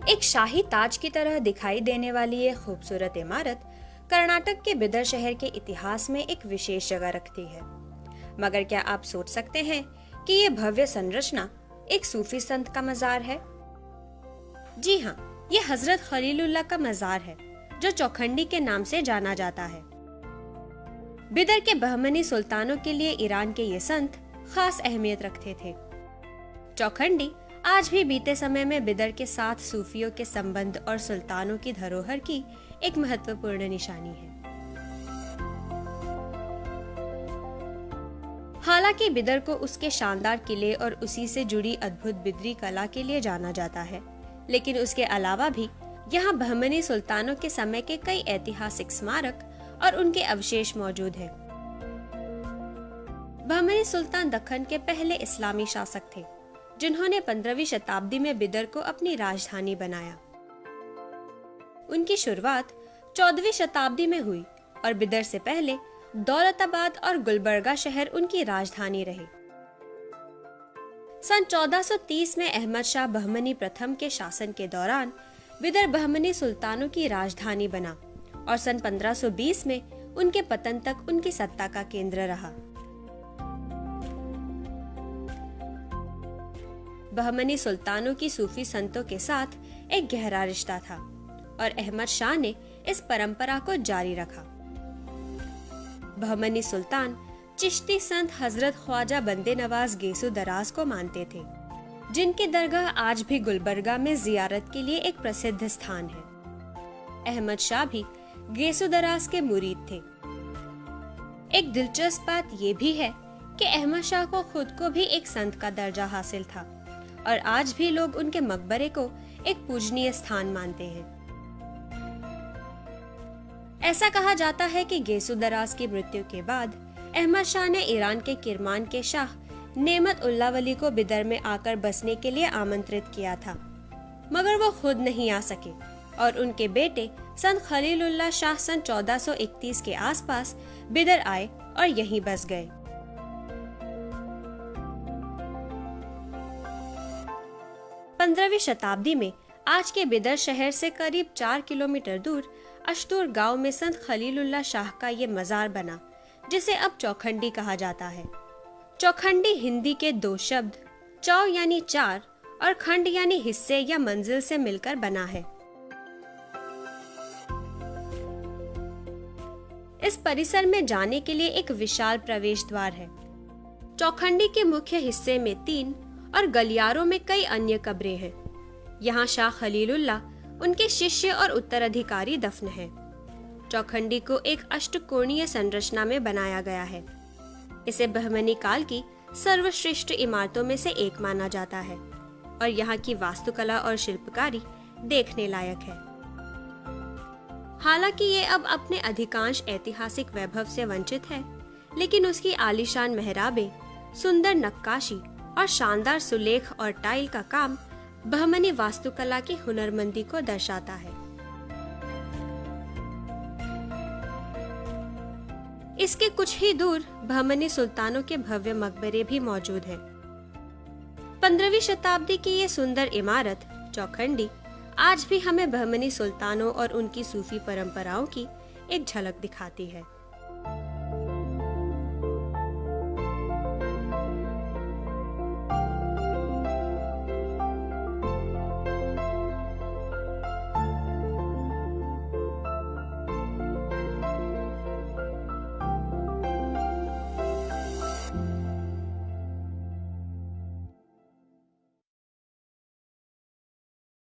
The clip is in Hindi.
एक शाही ताज की तरह दिखाई देने वाली ये खूबसूरत इमारत कर्नाटक के बिदर शहर के इतिहास में एक विशेष जगह रखती है। मगर क्या आप सोच सकते हैं कि ये भव्य संरचना एक सूफी संत का मजार है? जी हाँ, ये हजरत खलीलुल्लाह का मजार है, जो चौखंडी के नाम से जाना जाता है। बिदर के बहमनी सुल्तानों के लिए ईरान के ये संत खास अहमियत रखते थे। चौखंडी आज भी बीते समय में बिदर के साथ सूफियों के संबंध और सुल्तानों की धरोहर की एक महत्वपूर्ण निशानी है। हालांकि बिदर को उसके शानदार किले और उसी से जुड़ी अद्भुत बिदरी कला के लिए जाना जाता है, लेकिन उसके अलावा भी यहाँ बहमनी सुल्तानों के समय के कई ऐतिहासिक स्मारक और उनके अवशेष मौजूद हैं। बहमनी सुल्तान दक्कन के पहले इस्लामी शासक थे, जिन्होंने 15वीं शताब्दी में बिदर को अपनी राजधानी बनाया। उनकी शुरुआत 14वीं शताब्दी में हुई और बिदर से पहले दौलताबाद और गुलबर्गा शहर उनकी राजधानी रहे। सन 1430 में अहमद शाह बहमनी प्रथम के शासन के दौरान बिदर बहमनी सुल्तानों की राजधानी बना और सन 1520 में उनके पतन तक उनकी सत्ता का केंद्र रहा। बहमनी सुल्तानों की सूफी संतों के साथ एक गहरा रिश्ता था और अहमद शाह ने इस परंपरा को जारी रखा। बहमनी सुल्तान चिश्ती संत हजरत ख्वाजा बंदे नवाज गेसु दराज को मानते थे, जिनकी दरगाह आज भी गुलबर्गा में जियारत के लिए एक प्रसिद्ध स्थान है। अहमद शाह भी गेसु दराज के मुरीद थे। एक दिलचस्प बात यह भी है कि अहमद शाह को खुद को भी एक संत का दर्जा हासिल था और आज भी लोग उनके मकबरे को एक पूजनीय स्थान मानते हैं। ऐसा कहा जाता है कि गेसु दराज की मृत्यु के बाद अहमद शाह ने ईरान के किरमान के शाह नेमत उल्ला वली को बिदर में आकर बसने के लिए आमंत्रित किया था, मगर वो खुद नहीं आ सके और उनके बेटे संत खलीलुल्लाह शाह सन 1431 के आसपास बिदर आए और यहीं बस गए। पंद्रहवीं शताब्दी में आज के बिदर शहर से करीब 4 किलोमीटर दूर अश्तूर गांव में संत खलीलुल्लाह शाह का ये मजार बना, जिसे अब चौखंडी कहा जाता है। चौखंडी हिंदी के दो शब्द चौ यानी चार और खंड यानी हिस्से या मंजिल से मिलकर बना है। इस परिसर में जाने के लिए एक विशाल प्रवेश द्वार है। चौखंडी के मुख्य हिस्से में 3 और गलियारों में कई अन्य कब्रें हैं। यहाँ शाह खलीलुल्लाह, उनके शिष्य और उत्तराधिकारी दफन हैं। चौखंडी को एक अष्टकोणीय संरचना में बनाया गया है। इसे बहमनी काल की सर्वश्रेष्ठ इमारतों में से एक माना जाता है और यहाँ की वास्तुकला और शिल्पकारी देखने लायक है। हालांकि ये अब अपने अधिकांश ऐतिहासिक वैभव से वंचित है, लेकिन उसकी आलीशान मेहराबें, सुंदर नक्काशी और शानदार सुलेख और टाइल का काम बहमनी वास्तुकला की हुनरमंदी को दर्शाता है। इसके कुछ ही दूर बहमनी सुल्तानों के भव्य मकबरे भी मौजूद हैं। 15वीं शताब्दी की ये सुंदर इमारत चौखंडी आज भी हमें बहमनी सुल्तानों और उनकी सूफी परंपराओं की एक झलक दिखाती है।